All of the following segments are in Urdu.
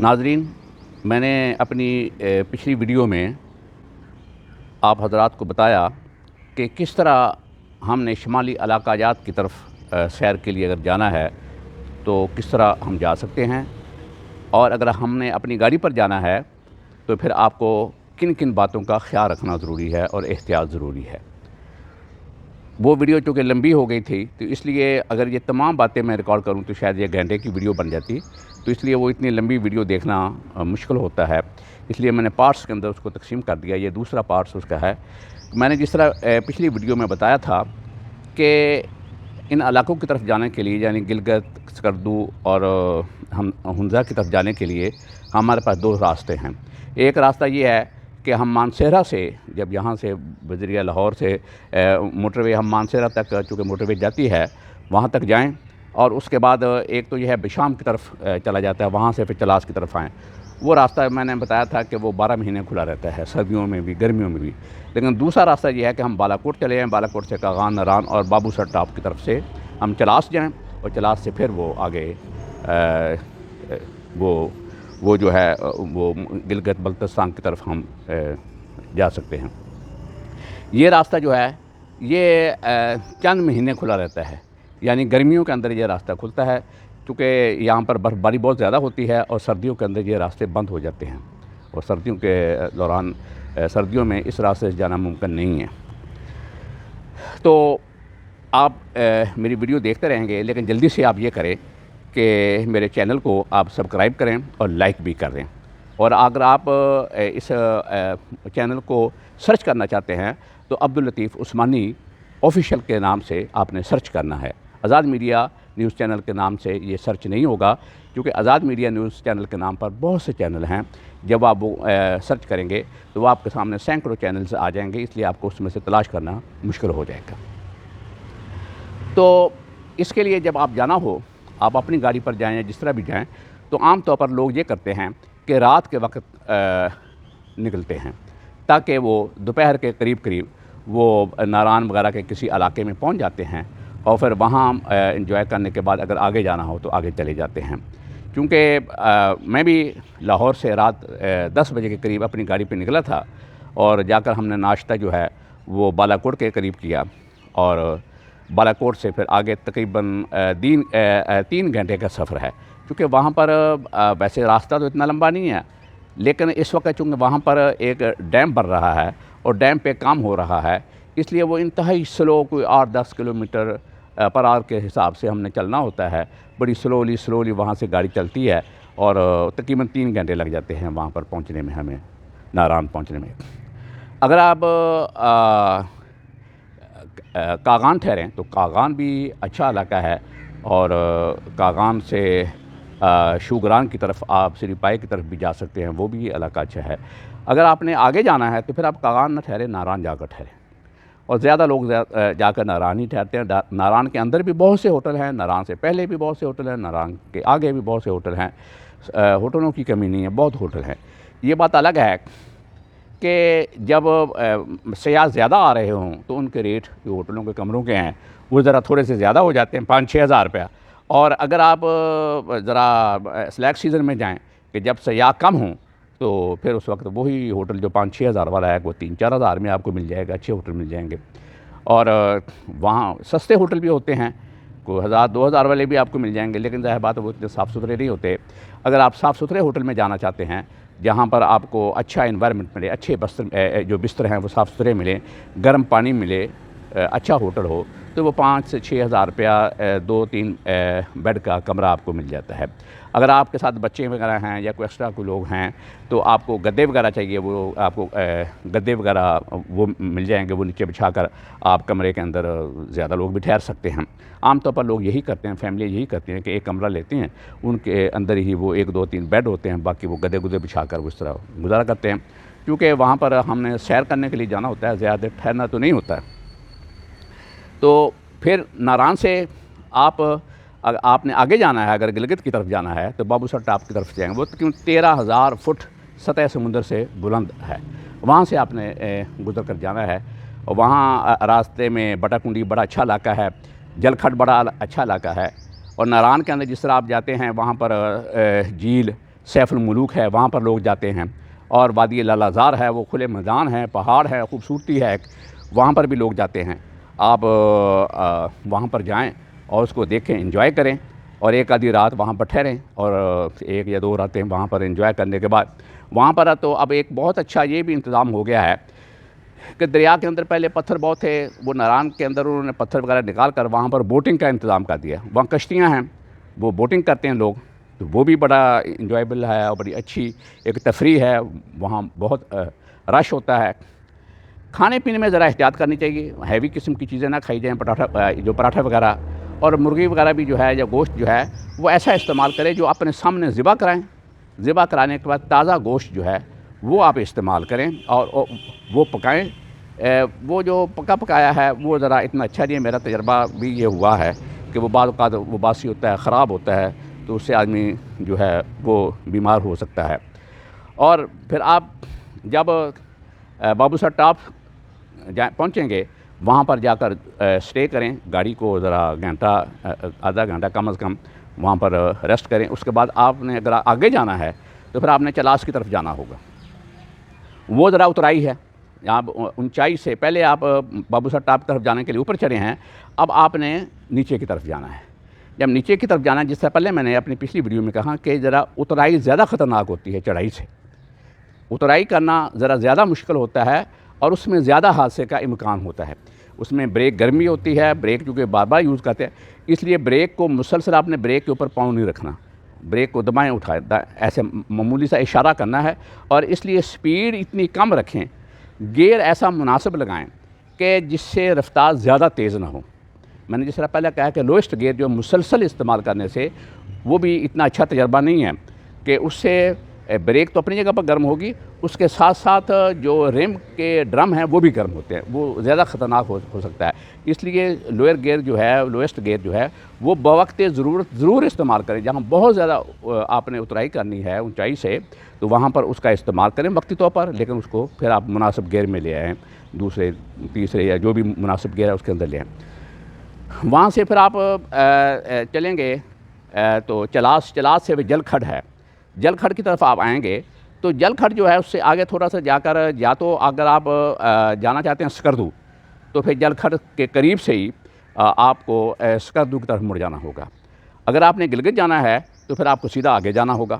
ناظرین، میں نے اپنی پچھلی ویڈیو میں آپ حضرات کو بتایا کہ کس طرح ہم نے شمالی علاقہ جات کی طرف سیر کے لیے اگر جانا ہے تو کس طرح ہم جا سکتے ہیں، اور اگر ہم نے اپنی گاڑی پر جانا ہے تو پھر آپ کو کن کن باتوں کا خیال رکھنا ضروری ہے اور احتیاط ضروری ہے۔ وہ ویڈیو چونکہ لمبی ہو گئی تھی تو اس لیے اگر یہ تمام باتیں میں ریکارڈ کروں تو شاید یہ گھنٹے کی ویڈیو بن جاتی، تو اس لیے وہ اتنی لمبی ویڈیو دیکھنا مشکل ہوتا ہے، اس لیے میں نے پارٹس کے اندر اس کو تقسیم کر دیا۔ یہ دوسرا پارٹس اس کا ہے۔ میں نے جس طرح پچھلی ویڈیو میں بتایا تھا کہ ان علاقوں کی طرف جانے کے لیے، یعنی گلگت، سکردو اور ہنزا کی طرف جانے کے لیے ہمارے پاس دو راستے ہیں۔ ایک راستہ یہ ہے کہ ہم مانسہرہ سے، جب یہاں سے بذریعہ لاہور سے موٹر وے ہم مانسہرہ تک، چونکہ موٹر وے جاتی ہے، وہاں تک جائیں، اور اس کے بعد ایک تو یہ ہے بشام کی طرف چلا جاتا ہے، وہاں سے پھر چلاس کی طرف آئیں۔ وہ راستہ میں نے بتایا تھا کہ وہ 12 مہینے کھلا رہتا ہے، سردیوں میں بھی گرمیوں میں بھی۔ لیکن دوسرا راستہ یہ ہے کہ ہم بالاکوٹ چلے جائیں، بالاکوٹ سے کاغان، ناران اور بابو سر ٹاپ کی طرف سے ہم چلاس جائیں، اور چلاس سے پھر وہ آگے وہ جو ہے وہ گلگت بلتستان کی طرف ہم جا سکتے ہیں۔ یہ راستہ جو ہے یہ چند مہینے کھلا رہتا ہے، یعنی گرمیوں کے اندر یہ راستہ کھلتا ہے، کیونکہ یہاں پر برف باری بہت زیادہ ہوتی ہے، اور سردیوں کے اندر یہ راستے بند ہو جاتے ہیں، اور سردیوں کے دوران سردیوں میں اس راستے سے جانا ممکن نہیں ہے۔ تو آپ میری ویڈیو دیکھتے رہیں گے، لیکن جلدی سے آپ یہ کریں کہ میرے چینل کو آپ سبسکرائب کریں اور لائک بھی کر دیں، اور اگر آپ اس چینل کو سرچ کرنا چاہتے ہیں تو عبداللطیف عثمانی آفیشیل کے نام سے آپ نے سرچ کرنا ہے۔ آزاد میڈیا نیوز چینل کے نام سے یہ سرچ نہیں ہوگا، کیونکہ آزاد میڈیا نیوز چینل کے نام پر بہت سے چینل ہیں۔ جب آپ وہ سرچ کریں گے تو وہ آپ کے سامنے سینکڑوں چینلز آ جائیں گے، اس لیے آپ کو اس میں سے تلاش کرنا مشکل ہو جائے گا۔ تو اس کے لیے جب آپ جانا ہو، آپ اپنی گاڑی پر جائیں یا جس طرح بھی جائیں، تو عام طور پر لوگ یہ کرتے ہیں کہ رات کے وقت نکلتے ہیں، تاکہ وہ دوپہر کے قریب وہ ناران وغیرہ کے کسی علاقے میں پہنچ جاتے ہیں، اور پھر وہاں انجوائے کرنے کے بعد اگر آگے جانا ہو تو آگے چلے جاتے ہیں۔ کیونکہ میں بھی لاہور سے رات 10 بجے کے قریب اپنی گاڑی پہ نکلا تھا، اور جا کر ہم نے ناشتہ جو ہے وہ بالاکوٹ کے قریب کیا، اور بالاکوٹ سے پھر آگے تقریباً 3 گھنٹے کا سفر ہے، کیونکہ وہاں پر ویسے راستہ تو اتنا لمبا نہیں ہے، لیکن اس وقت چونکہ وہاں پر ایک ڈیم بن رہا ہے اور ڈیم پہ کام ہو رہا ہے، اس لیے وہ انتہائی سلو، کوئی 8-10 کلومیٹر پر آور کے حساب سے ہم نے چلنا ہوتا ہے۔ بڑی سلولی وہاں سے گاڑی چلتی ہے، اور تقریباً 3 گھنٹے لگ جاتے ہیں وہاں پر پہنچنے میں، ہمیں ناران پہنچنے میں۔ اگر آپ کاغان ٹھہریں تو کاغان بھی اچھا علاقہ ہے، اور کاغان سے شوگران کی طرف آپ سری پائے کی طرف بھی جا سکتے ہیں، وہ بھی علاقہ اچھا ہے۔ اگر آپ نے آگے جانا ہے تو پھر آپ کاغان نہ ٹھہریں، ناران جا کر ٹھہریں، اور زیادہ لوگ جا کر ناران ہی ٹھہرتے ہیں۔ ناران کے اندر بھی بہت سے ہوٹل ہیں، ناران سے پہلے بھی بہت سے ہوٹل ہیں، ناران کے آگے بھی بہت سے ہوٹل ہیں، ہوٹلوں کی کمی نہیں ہے، بہت ہوٹل ہیں۔ یہ بات الگ ہے کہ جب سیاح زیادہ آ رہے ہوں تو ان کے ریٹ جو ہوٹلوں کے کمروں کے ہیں وہ ذرا تھوڑے سے زیادہ ہو جاتے ہیں، 5-6 ہزار روپیہ، اور اگر آپ ذرا سلیک سیزن میں جائیں کہ جب سیاح کم ہوں تو پھر اس وقت وہی ہوٹل جو 5-6 ہزار والا ہے وہ 3-4 ہزار میں آپ کو مل جائے گا، اچھے ہوٹل مل جائیں گے۔ اور وہاں سستے ہوٹل بھی ہوتے ہیں، کوئی 1000-2000 والے بھی آپ کو مل جائیں گے، لیکن ظاہر بات ہے وہ اتنے صاف ستھرے نہیں ہوتے۔ اگر آپ صاف ستھرے ہوٹل میں جانا چاہتے ہیں جہاں پر آپ کو اچھا انوائرمنٹ ملے، اچھے جو بستر ہیں وہ صاف ستھرے ملیں، گرم پانی ملے، اچھا ہوٹل ہو، تو وہ 5 سے 6 ہزار روپیہ 2-3 بیڈ کا کمرہ آپ کو مل جاتا ہے۔ اگر آپ کے ساتھ بچے وغیرہ ہیں یا کوئی ایکسٹرا کوئی لوگ ہیں تو آپ کو گدے وغیرہ چاہیے، وہ آپ کو گدے وغیرہ وہ مل جائیں گے، وہ نیچے بچھا کر آپ کمرے کے اندر زیادہ لوگ بھی ٹھہر سکتے ہیں۔ عام طور پر لوگ یہی کرتے ہیں، فیملی یہی کرتی ہیں کہ ایک کمرہ لیتے ہیں، ان کے اندر ہی وہ 1-2-3 بیڈ ہوتے ہیں، باقی وہ گدے بچھا کر اس طرح گزارا کرتے ہیں، کیونکہ وہاں پر ہم نے سیر کرنے کے لیے جانا ہوتا ہے، زیادہ ٹھہرنا تو نہیں ہوتا ہے۔ تو پھر ناران سے آپ نے آگے جانا ہے، اگر گلگت کی طرف جانا ہے تو بابو سر ٹاپ کی طرف جائیں، وہ تقریباً 13,000 فٹ سطح سمندر سے بلند ہے، وہاں سے آپ نے گزر کر جانا ہے۔ اور وہاں راستے میں بٹا کنڈی بڑا اچھا علاقہ ہے، جل کھٹ بڑا اچھا علاقہ ہے، اور ناران کے اندر جس طرح آپ جاتے ہیں وہاں پر جھیل سیف الملوک ہے وہاں پر لوگ جاتے ہیں، اور وادی لالازار ہے وہ کھلے میدان ہیں، پہاڑ ہے، خوبصورتی ہے، وہاں پر بھی لوگ جاتے ہیں۔ آپ وہاں پر جائیں اور اس کو دیکھیں، انجوائے کریں، اور ایک آدھی رات وہاں پر ٹھہریں، اور 1 یا 2 راتیں وہاں پر انجوائے کرنے کے بعد وہاں پر تو اب ایک بہت اچھا یہ بھی انتظام ہو گیا ہے کہ دریا کے اندر پہلے پتھر بہت تھے، وہ ناران کے اندر انہوں نے پتھر وغیرہ نکال کر وہاں پر بوٹنگ کا انتظام کر دیا۔ وہاں کشتیاں ہیں، وہ بوٹنگ کرتے ہیں لوگ، تو وہ بھی بڑا انجوائبل ہے اور بڑی اچھی ایک تفریح ہے۔ وہاں بہت رش ہوتا ہے۔ کھانے پینے میں ذرا احتیاط کرنی چاہیے، ہیوی قسم کی چیزیں نہ کھائی جائیں، پراٹھا وغیرہ، اور مرغی وغیرہ بھی جو ہے یا گوشت جو ہے وہ ایسا استعمال کریں جو اپنے سامنے ذبح کرائیں۔ ذبح کرانے کے بعد تازہ گوشت جو ہے وہ آپ استعمال کریں اور وہ پکائیں۔ وہ جو پکایا ہے وہ ذرا اتنا اچھا نہیں ہے، میرا تجربہ بھی یہ ہوا ہے کہ وہ بعض اوقات وہ باسی ہوتا ہے، خراب ہوتا ہے، تو اس سے آدمی جو ہے وہ بیمار ہو سکتا ہے۔ اور پھر آپ جب بابوسر ٹاپ پہنچیں گے وہاں پر جا کر سٹے کریں، گاڑی کو ذرا گھنٹہ آدھا گھنٹہ کم از کم وہاں پر ریسٹ کریں۔ اس کے بعد آپ نے اگر آگے جانا ہے تو پھر آپ نے چلاس کی طرف جانا ہوگا، وہ ذرا اترائی ہے۔ آپ اونچائی سے پہلے آپ بابوسر ٹاپ کی طرف جانے کے لیے اوپر چڑھے ہیں، اب آپ نے نیچے کی طرف جانا ہے۔ جب نیچے کی طرف جانا ہے، جس سے پہلے میں نے اپنی پچھلی ویڈیو میں کہا کہ ذرا اترائی زیادہ خطرناک ہوتی ہے چڑھائی سے، اترائی کرنا ذرا زیادہ مشکل ہوتا ہے اور اس میں زیادہ حادثے کا امکان ہوتا ہے۔ اس میں بریک گرمی ہوتی ہے، بریک چونکہ بار بار یوز کرتے ہیں، اس لیے بریک کو مسلسل آپ نے بریک کے اوپر پاؤں نہیں رکھنا، بریک کو دبائیں اٹھائیں، ایسے معمولی سا اشارہ کرنا ہے، اور اس لیے سپیڈ اتنی کم رکھیں، گیئر ایسا مناسب لگائیں کہ جس سے رفتار زیادہ تیز نہ ہو۔ میں نے جس طرح پہلے کہا کہ لوئسٹ گیئر جو مسلسل استعمال کرنے سے وہ بھی اتنا اچھا تجربہ نہیں ہے، کہ اس سے بریک تو اپنی جگہ پر گرم ہوگی، اس کے ساتھ ساتھ جو ریم کے ڈرم ہیں وہ بھی گرم ہوتے ہیں، وہ زیادہ خطرناک ہو سکتا ہے۔ اس لیے لوئر گیئر جو ہے، لوئسٹ گیئر جو ہے وہ بوقت ضرورت ضرور استعمال کریں۔ جہاں بہت زیادہ آپ نے اترائی کرنی ہے اونچائی سے تو وہاں پر اس کا استعمال کریں وقتی طور پر، لیکن اس کو پھر آپ مناسب گیئر میں لے آئیں، دوسرے تیسرے یا جو بھی مناسب گیئر ہے اس کے اندر لے آئیں۔ وہاں سے پھر آپ چلیں گے تو چلاس سے جل کھڈ ہے، جل کھڈ کی طرف آپ آئیں گے تو جل کھڈ جو ہے اس سے آگے تھوڑا سا جا کر، یا تو اگر آپ جانا چاہتے ہیں سکردو تو پھر جل کھڈ کے قریب سے ہی آپ کو سکردو کی طرف مڑ جانا ہوگا۔ اگر آپ نے گلگت جانا ہے تو پھر آپ کو سیدھا آگے جانا ہوگا،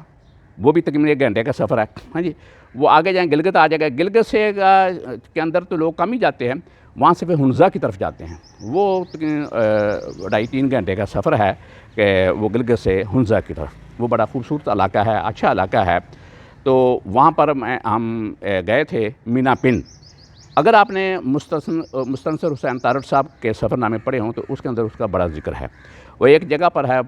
وہ بھی تقریباً 1 گھنٹے کا سفر ہے۔ ہاں جی، وہ آگے جائیں گلگت آ جائے گا، گلگت سے کے اندر تو لوگ کم ہی جاتے ہیں، وہاں سے پھر ہنزا کی طرف جاتے ہیں، وہ 2.5-3 گھنٹے کا سفر ہے کہ وہ گلگت سے ہنزا کی طرف، وہ بڑا خوبصورت علاقہ ہے، اچھا علاقہ ہے۔ تو وہاں پر ہم گئے تھے مینا پن۔ اگر آپ نے مستنصر حسین تارڑ صاحب کے سفر نامے پڑھے ہوں تو اس کے اندر اس کا بڑا ذکر ہے۔ وہ ایک جگہ پر ہے،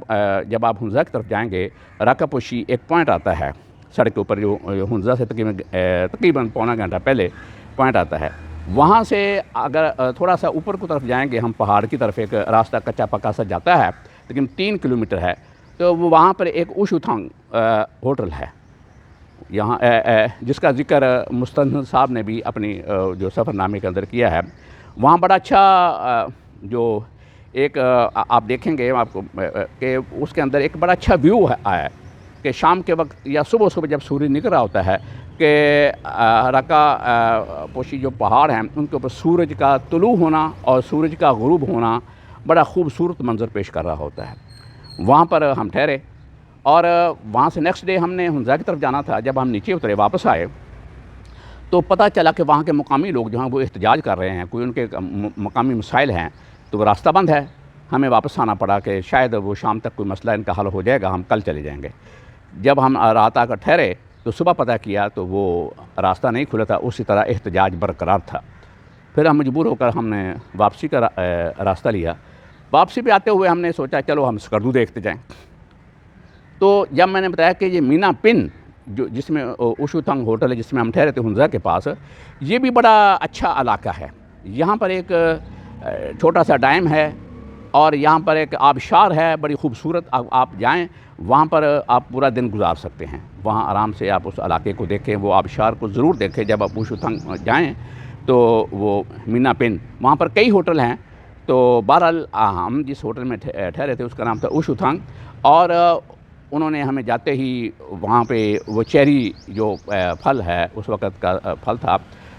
جب آپ ہنزا کی طرف جائیں گے، راکا پوشی ایک پوائنٹ آتا ہے سڑک کے اوپر، جو ہنزا سے تقریباً پونا گھنٹہ پہلے پوائنٹ آتا ہے۔ وہاں سے اگر تھوڑا سا اوپر کی طرف جائیں گے ہم، پہاڑ کی طرف ایک راستہ کچا پکا سا جاتا ہے، لیکن 3 کلومیٹر ہے، تو وہاں پر ایک اوشوتھانگ ہوٹل ہے یہاں، جس کا ذکر مستنصر صاحب نے بھی اپنی جو سفر نامے کے اندر کیا ہے۔ وہاں بڑا اچھا جو ایک آپ دیکھیں گے آپ کو کہ اس کے اندر ایک بڑا اچھا ویو آیا ہے کہ شام کے وقت یا صبح جب سورج نکل رہا ہوتا ہے کہ راکا پوشی جو پہاڑ ہیں ان کے اوپر سورج کا طلوع ہونا اور سورج کا غروب ہونا بڑا خوبصورت منظر پیش کر رہا ہوتا ہے۔ وہاں پر ہم ٹھہرے، اور وہاں سے نیکسٹ ڈے ہم نے ہنزا کی طرف جانا تھا۔ جب ہم نیچے اترے واپس آئے تو پتہ چلا کہ وہاں کے مقامی لوگ جو ہیں وہ احتجاج کر رہے ہیں، کوئی ان کے مقامی مسائل ہیں، تو وہ راستہ بند ہے۔ ہمیں واپس آنا پڑا کہ شاید وہ شام تک کوئی مسئلہ ان کا حل ہو جائے گا، ہم کل چلے جائیں گے۔ جب ہم رات آ کر ٹھہرے تو صبح پتہ کیا تو وہ راستہ نہیں کھلا تھا، اسی طرح احتجاج برقرار تھا۔ پھر ہم مجبور ہو کر ہم نے واپسی کا راستہ لیا۔ واپسی پہ آتے ہوئے ہم نے سوچا چلو ہم سکردو دیکھتے جائیں۔ تو جب میں نے بتایا کہ یہ مینا پن جو جس میں اوشوتھانگ ہوٹل ہے، جس میں ہم ٹھہرے تھے ہنزا کے پاس، یہ بھی بڑا اچھا علاقہ ہے۔ یہاں پر ایک چھوٹا سا ڈیم ہے اور یہاں پر ایک آبشار ہے بڑی خوبصورت، آپ جائیں وہاں پر آپ پورا دن گزار سکتے ہیں، وہاں آرام سے آپ اس علاقے کو دیکھیں، وہ آبشار کو ضرور دیکھیں جب آپ اوشوتھانگ جائیں تو۔ وہ مینا پن، وہاں پر کئی ہوٹل ہیں، تو بہرحال ہم جس ہوٹل میں ٹھہرے تھے اس کا نام تھا اوشوتھانگ، اور انہوں نے ہمیں جاتے ہی وہاں پہ وہ چیری جو پھل ہے اس وقت کا پھل تھا،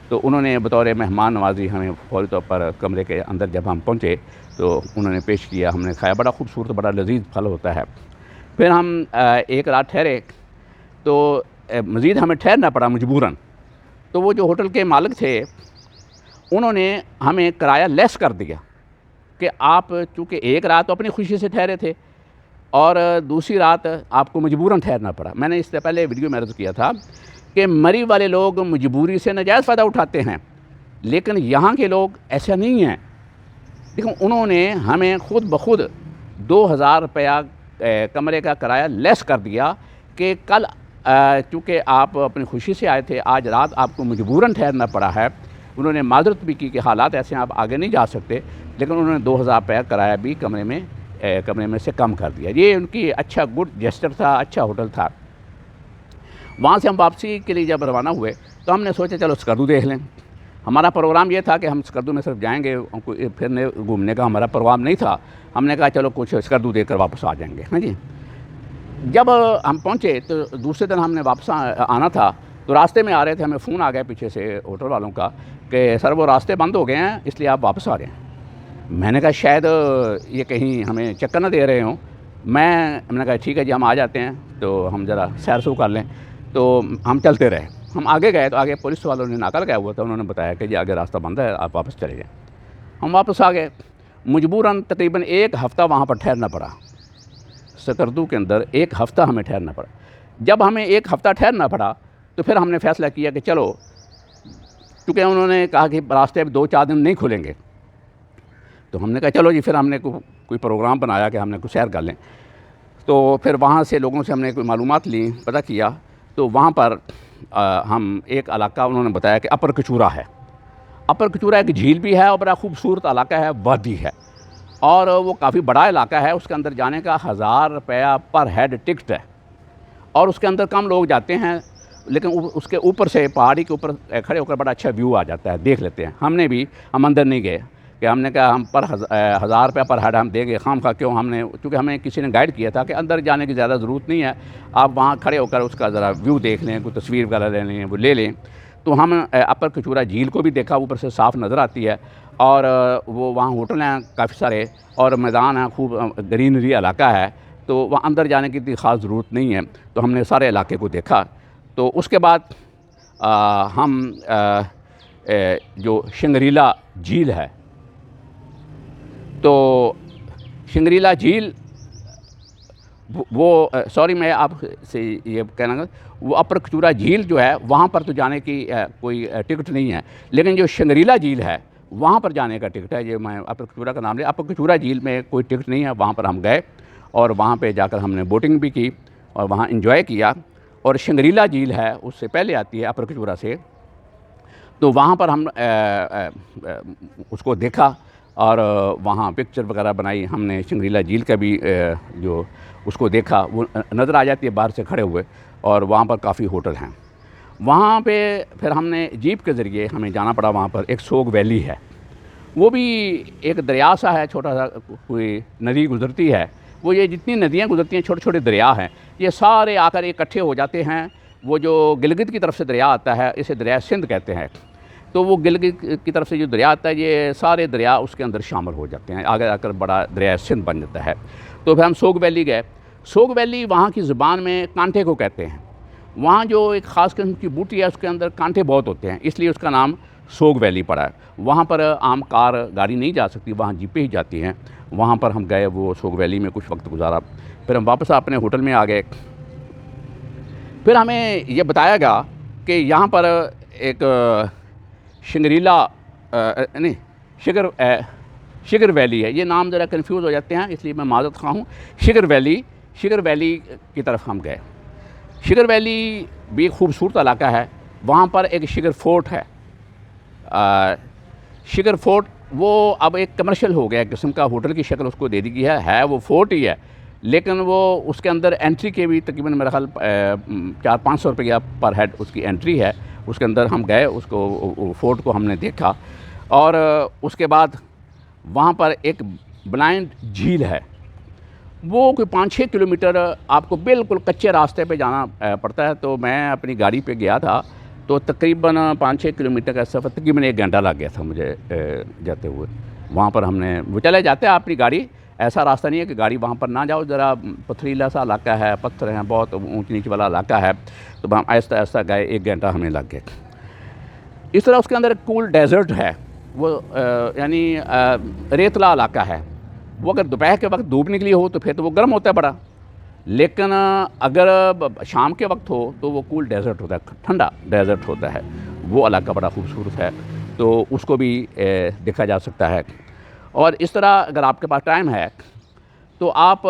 تو انہوں نے بطور مہمان نوازی ہمیں فوری طور پر کمرے کے اندر جب ہم پہنچے تو انہوں نے پیش کیا، ہم نے کھایا، بڑا خوبصورت بڑا لذیذ پھل ہوتا ہے۔ پھر ہم ایک رات ٹھہرے تو مزید ہمیں ٹھہرنا پڑا مجبوراً، تو وہ جو ہوٹل کے مالک تھے انہوں نے ہمیں کرایہ لیس کر دیا کہ آپ چونکہ ایک رات تو اپنی خوشی سے ٹھہرے تھے اور دوسری رات آپ کو مجبوراً ٹھہرنا پڑا۔ میں نے اس سے پہلے ویڈیو میں عرض کیا تھا کہ مری والے لوگ مجبوری سے ناجائز فائدہ اٹھاتے ہیں، لیکن یہاں کے لوگ ایسا نہیں ہیں۔ دیکھو انہوں نے ہمیں خود بخود 2000 روپیہ کمرے کا کرایہ لیس کر دیا کہ کل چونکہ آپ اپنی خوشی سے آئے تھے، آج رات آپ کو مجبوراً ٹھہرنا پڑا ہے۔ انہوں نے معذرت بھی کی کہ حالات ایسے ہیں آپ آگے نہیں جا سکتے، لیکن انہوں نے 2000 روپیہ کرایہ بھی کمرے میں سے کم کر دیا۔ یہ ان کی اچھا گڈ جیسچر تھا، اچھا ہوٹل تھا۔ وہاں سے ہم واپسی کے لیے جب روانہ ہوئے تو ہم نے سوچا چلو اسکردو دیکھ لیں۔ ہمارا پروگرام یہ تھا کہ ہم اسکردو میں صرف جائیں گے، پھرنے گھومنے کا ہمارا پروگرام نہیں تھا۔ ہم نے کہا چلو کچھ اسکردو دیکھ کر واپس آ جائیں گے۔ ہاں جی، جب ہم پہنچے تو دوسرے دن ہم نے واپس آنا تھا، تو راستے میں آ رہے تھے، ہمیں فون آ گیا پیچھے سے ہوٹل والوں کا کہ سر وہ راستے بند ہو گئے ہیں، اس لیے آپ واپس آ رہے ہیں۔ میں نے کہا شاید یہ کہیں ہمیں چکر نہ دے رہے ہوں۔ میں نے کہا ٹھیک ہے جی ہم آ جاتے ہیں، تو ہم ذرا سیر سو کر لیں۔ تو ہم چلتے رہے، ہم آگے گئے تو آگے پولیس والوں نے ناکہ لگایا ہوا تھا، انہوں نے بتایا کہ جی آگے راستہ بند ہے، آپ واپس چلے جائیں۔ ہم واپس آ گئے، مجبوراً تقریباً 1 ہفتہ وہاں پر ٹھہرنا پڑا۔ سکردو کے اندر 1 ہفتہ ہمیں ٹھہرنا پڑا۔ جب ہمیں 1 ہفتہ ٹھہرنا پڑا تو پھر ہم نے فیصلہ کیا کہ چلو، چونکہ انہوں نے کہا کہ راستے اب 2-4 دن نہیں کھلیں گے، تو ہم نے کہا چلو جی، پھر ہم نے کوئی پروگرام بنایا کہ ہم نے کوئی سیر کر لیں۔ تو پھر وہاں سے لوگوں سے ہم نے کوئی معلومات لی، پتہ کیا، تو وہاں پر ہم ایک علاقہ انہوں نے بتایا کہ اپر کچورا ہے۔ اپر کچورا ایک جھیل بھی ہے اور بڑا خوبصورت علاقہ ہے، وادی ہے، اور وہ کافی بڑا علاقہ ہے۔ اس کے اندر جانے کا 1000 روپیہ پر ہیڈ ٹکٹ ہے، اور اس کے اندر کم لوگ جاتے ہیں، لیکن اس کے اوپر سے پہاڑی کے اوپر کھڑے ہو کر بڑا اچھا ویو آ جاتا ہے، دیکھ لیتے ہیں۔ ہم اندر نہیں گئے کہ ہم نے کہا ہم پر 1000 روپیہ پر ہیڈ ہم دیں گے، خام خواہ کیوں، چونکہ ہمیں کسی نے گائیڈ کیا تھا کہ اندر جانے کی زیادہ ضرورت نہیں ہے، آپ وہاں کھڑے ہو کر اس کا ذرا ویو دیکھ لیں، کوئی تصویر وغیرہ لے لیں، وہ لے لیں۔ تو ہم اپر کچورا جھیل کو بھی دیکھا، اوپر سے صاف نظر آتی ہے، اور وہ وہاں ہوٹل ہیں کافی سارے، اور میدان ہیں، خوب گرینری علاقہ ہے، تو وہاں اندر جانے کی اتنی خاص ضرورت نہیں ہے۔ تو ہم نے سارے علاقے کو دیکھا۔ تو اس کے بعد ہم جو شنگریلا جھیل ہے، تو شنگریلا جھیل وہ سوری میں آپ سے یہ کہنا گا، وہ اپر کچورا جھیل جو ہے وہاں پر تو جانے کی کوئی ٹکٹ نہیں ہے، لیکن جو شنگریلا جھیل ہے وہاں پر جانے کا ٹکٹ ہے۔ یہ میں اپر کچورا کا نام لیا، اپر کچورا جھیل میں کوئی ٹکٹ نہیں ہے، وہاں پر ہم گئے اور وہاں پہ جا کر ہم نے بوٹنگ بھی کی اور وہاں انجوائے کیا۔ اور شنگریلا جھیل ہے اس سے پہلے آتی ہے اپر کچورا سے، تو وہاں پر ہم اس کو دیکھا اور وہاں پکچر وغیرہ بنائی۔ ہم نے شنگریلا جھیل کا بھی جو اس کو دیکھا، وہ نظر آ جاتی ہے باہر سے کھڑے ہوئے، اور وہاں پر کافی ہوٹل ہیں۔ وہاں پہ پھر ہم نے جیپ کے ذریعے ہمیں جانا پڑا، وہاں پر ایک سوگ ویلی ہے، وہ بھی ایک دریا سا ہے، چھوٹا سا کوئی ندی گزرتی ہے۔ وہ یہ جتنی ندیاں گزرتی ہیں، چھوٹے چھوٹے دریا ہیں، یہ سارے آ کر اکٹھے ہو جاتے ہیں۔ وہ جو گلگت کی طرف سے دریا آتا ہے، اسے دریا سندھ کہتے ہیں، تو وہ گلگت کی طرف سے جو دریا آتا ہے، یہ سارے دریا اس کے اندر شامل ہو جاتے ہیں، آگے آ کر بڑا دریا سندھ بن جاتا ہے۔ تو پھر ہم سوگ ویلی گئے۔ سوگ ویلی وہاں کی زبان میں کانٹے کو کہتے ہیں۔ وہاں جو ایک خاص قسم کی بوٹی ہے، اس کے اندر کانٹے بہت ہوتے ہیں، اس لیے اس کا نام سوگ ویلی پڑا ہے۔ وہاں پر عام کار گاڑی نہیں جا سکتی، وہاں جیپیں ہی جاتی ہیں۔ وہاں پر ہم گئے، وہ سوگ ویلی میں کچھ وقت گزارا، پھر ہم واپس اپنے ہوٹل میں آ گئے۔ پھر ہمیں یہ بتایا گیا کہ یہاں پر ایک شنگریلا نہیں شگر ویلی ہے، یہ نام ذرا کنفیوز ہو جاتے ہیں، اس لیے میں معذرت خواہ ہوں۔ شگر ویلی کی طرف ہم گئے۔ شگر ویلی بھی خوبصورت علاقہ ہے، وہاں پر ایک شگر فورٹ ہے۔ شگر فورٹ وہ اب ایک کمرشل ہو گیا، ایک قسم کا ہوٹل کی شکل اس کو دے دی گئی ہے وہ فورٹ ہی ہے، لیکن وہ اس کے اندر انٹری کے بھی تقریباً میرا خیال 400-500 روپیہ پر ہیڈ اس کی انٹری ہے۔ اس کے اندر ہم گئے، اس کو فورٹ کو ہم نے دیکھا، اور اس کے بعد وہاں پر ایک بلائنڈ جھیل ہے، وہ کوئی 5-6 کلومیٹر آپ کو بالکل کچے راستے پہ جانا پڑتا ہے. تو میں اپنی گاڑی پہ گیا تھا تو تقریباً 5-6 کلومیٹر کا سفر تقریباً 1 گھنٹہ لگ گیا تھا مجھے جاتے ہوئے. وہاں پر ہم نے وہ چلے جاتے ہیں اپنی گاڑی, ایسا راستہ نہیں ہے کہ گاڑی وہاں پر نہ جاؤ, ذرا پتھریلا سا علاقہ ہے, پتھر ہیں, بہت اونچ نیچ والا علاقہ ہے. تو ہم آہستہ آہستہ گئے, 1 گھنٹہ ہمیں لگ گیا. اس طرح اس کے اندر ایک کول ڈیزرٹ ہے, وہ یعنی ریتلا علاقہ ہے. وہ اگر دوپہر کے وقت دھوپ نکلی ہو تو پھر تو وہ گرم ہوتا ہے بڑا, لیکن اگر شام کے وقت ہو تو وہ کول ڈیزرٹ ہوتا ہے, ٹھنڈا ڈیزرٹ ہوتا ہے. وہ علاقہ بڑا خوبصورت ہے, تو اس کو بھی دیکھا جا سکتا ہے. اور اس طرح اگر آپ کے پاس ٹائم ہے تو آپ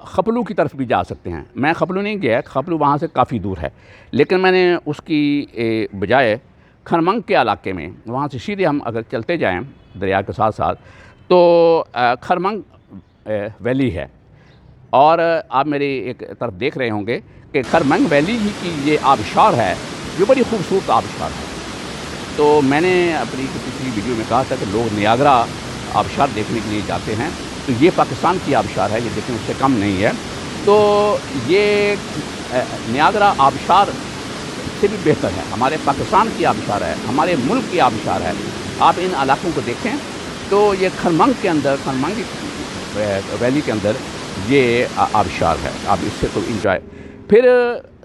خپلو کی طرف بھی جا سکتے ہیں. میں خپلو نہیں گیا, خپلو وہاں سے کافی دور ہے, لیکن میں نے اس کی بجائے کھرمنگ کے علاقے میں, وہاں سے سیدھے ہم اگر چلتے جائیں دریا کے ساتھ ساتھ تو کھرمنگ ویلی ہے. اور آپ میری ایک طرف دیکھ رہے ہوں گے کہ کھرمنگ ویلی ہی کی یہ آبشار ہے جو بڑی خوبصورت آبشار ہے. تو میں نے اپنی پچھلی ویڈیو میں کہا تھا کہ لوگ نیاگرا آبشار دیکھنے کے لیے جاتے ہیں, تو یہ پاکستان کی آبشار ہے, یہ دیکھیں اس سے کم نہیں ہے. تو یہ نیاگرا آبشار سے بھی بہتر ہے, ہمارے پاکستان کی آبشار ہے, ہمارے ملک کی آبشار ہے. آپ ان علاقوں کو دیکھیں تو یہ کھرمنگ کے اندر, کھرمنگ ویلی کے اندر یہ آبشار ہے, آپ اس سے تو انجوائے. پھر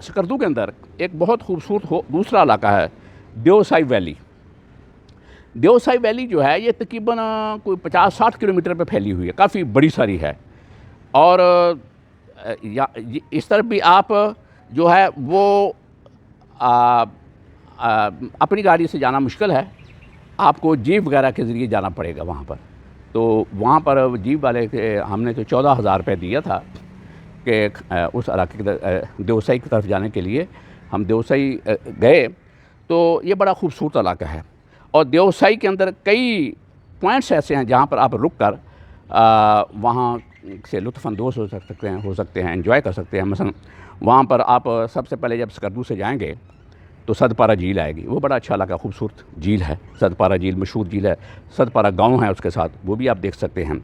سکردو کے اندر ایک بہت خوبصورت دوسرا علاقہ ہے, دیوسائی ویلی. دیوسائی ویلی جو ہے یہ تقریباً کوئی 50-60 کلومیٹر پہ پھیلی ہوئی ہے, کافی بڑی ساری ہے. اور اس طرف بھی آپ جو ہے وہ اپنی گاڑی سے جانا مشکل ہے, آپ کو جیپ وغیرہ کے ذریعے جانا پڑے گا وہاں پر. تو وہاں پر جیپ والے کے ہم نے تو 14,000 روپے دیا تھا کہ اس علاقے کے دیوسائی کی طرف جانے کے لیے. ہم دیوسائی گئے تو یہ بڑا خوبصورت علاقہ ہے, اور دیوسائی کے اندر کئی پوائنٹس ایسے ہیں جہاں پر آپ رک کر وہاں سے لطف اندوز ہو سکتے ہیں, انجوائے کر سکتے ہیں. مثلا وہاں پر آپ سب سے پہلے جب سکردو سے جائیں گے تو سدپارہ جھیل آئے گی, وہ بڑا اچھا علاقہ, خوبصورت جھیل ہے. سدپارہ جھیل مشہور جھیل ہے, سدپارہ گاؤں ہے اس کے ساتھ, وہ بھی آپ دیکھ سکتے ہیں.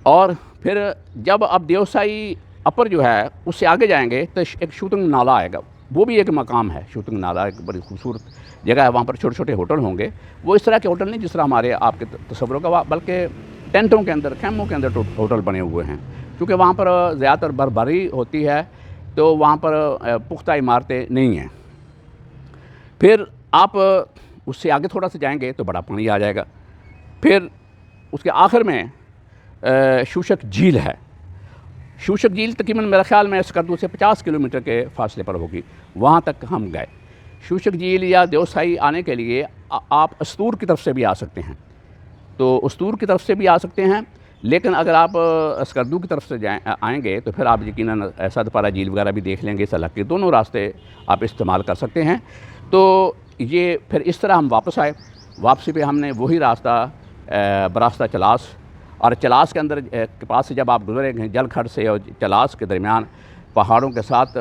اور پھر جب آپ دیوسائی اپر جو ہے اس سے آگے جائیں گے تو ایک شوتنگ نالا آئے گا, وہ بھی ایک مقام ہے. شوتنگ نالا ایک بڑی خوبصورت جگہ ہے, وہاں پر چھوٹے چھوٹے ہوٹل ہوں گے. وہ اس طرح کے ہوٹل نہیں جس طرح ہمارے آپ کے تصوروں کا, بلکہ ٹینٹوں کے اندر, خیموں کے اندر ہوٹل بنے ہوئے ہیں, کیونکہ وہاں پر زیادہ تر برفباری ہوتی ہے تو وہاں پر پختہ عمارتیں نہیں ہیں. پھر آپ اس سے آگے تھوڑا سا جائیں گے تو بڑا پانی آ جائے گا. پھر اس کے آخر میں شوشک جھیل ہے. شوشک جھیل تقریباً میرے خیال میں سکردو سے 50 کلومیٹر کے فاصلے پر ہوگی, وہاں تک ہم گئے. شوشک جھیل یا دیوسائی آنے کے لیے آپ استور کی طرف سے بھی آ سکتے ہیں, تو استور کی طرف سے بھی آ سکتے ہیں. لیکن اگر آپ سکردو کی طرف سے آئیں گے تو پھر آپ یقیناً سدپارہ جھیل وغیرہ بھی دیکھ لیں گے. اس علاقے کے دونوں راستے آپ استعمال کر سکتے ہیں. تو یہ پھر اس طرح ہم واپس آئے. واپسی پہ ہم نے وہی راستہ براستہ چلاس, اور چلاس کے اندر کے پاس سے جب آپ گزرے گئے, جل کھڈ سے اور چلاس کے درمیان پہاڑوں کے ساتھ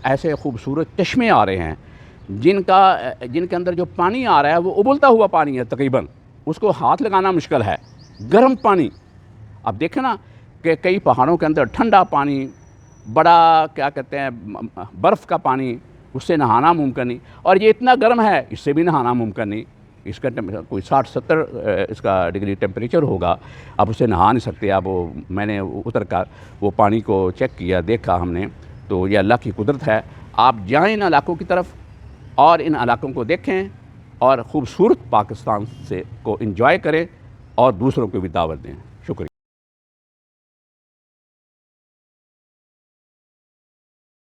ایسے خوبصورت چشمے آ رہے ہیں جن کے اندر جو پانی آ رہا ہے وہ ابلتا ہوا پانی ہے. تقریباً اس کو ہاتھ لگانا مشکل ہے, گرم پانی. آپ دیکھیں نا کہ کئی پہاڑوں کے اندر ٹھنڈا پانی, بڑا کیا کہتے ہیں برف کا پانی, اس سے نہانا ممکن نہیں. اور یہ اتنا گرم ہے اس سے بھی نہانا ممکن نہیں. اس کا کوئی 60-70 اس کا ڈگری ٹیمپریچر ہوگا, آپ اسے نہا نہیں سکتے. آپ میں نے اتر کر وہ پانی کو چیک کیا, دیکھا ہم نے, تو یہ اللہ کی قدرت ہے. آپ جائیں ان علاقوں کی طرف اور ان علاقوں کو دیکھیں اور خوبصورت پاکستان سے کو انجوائے کریں اور دوسروں کو بھی دعوت دیں.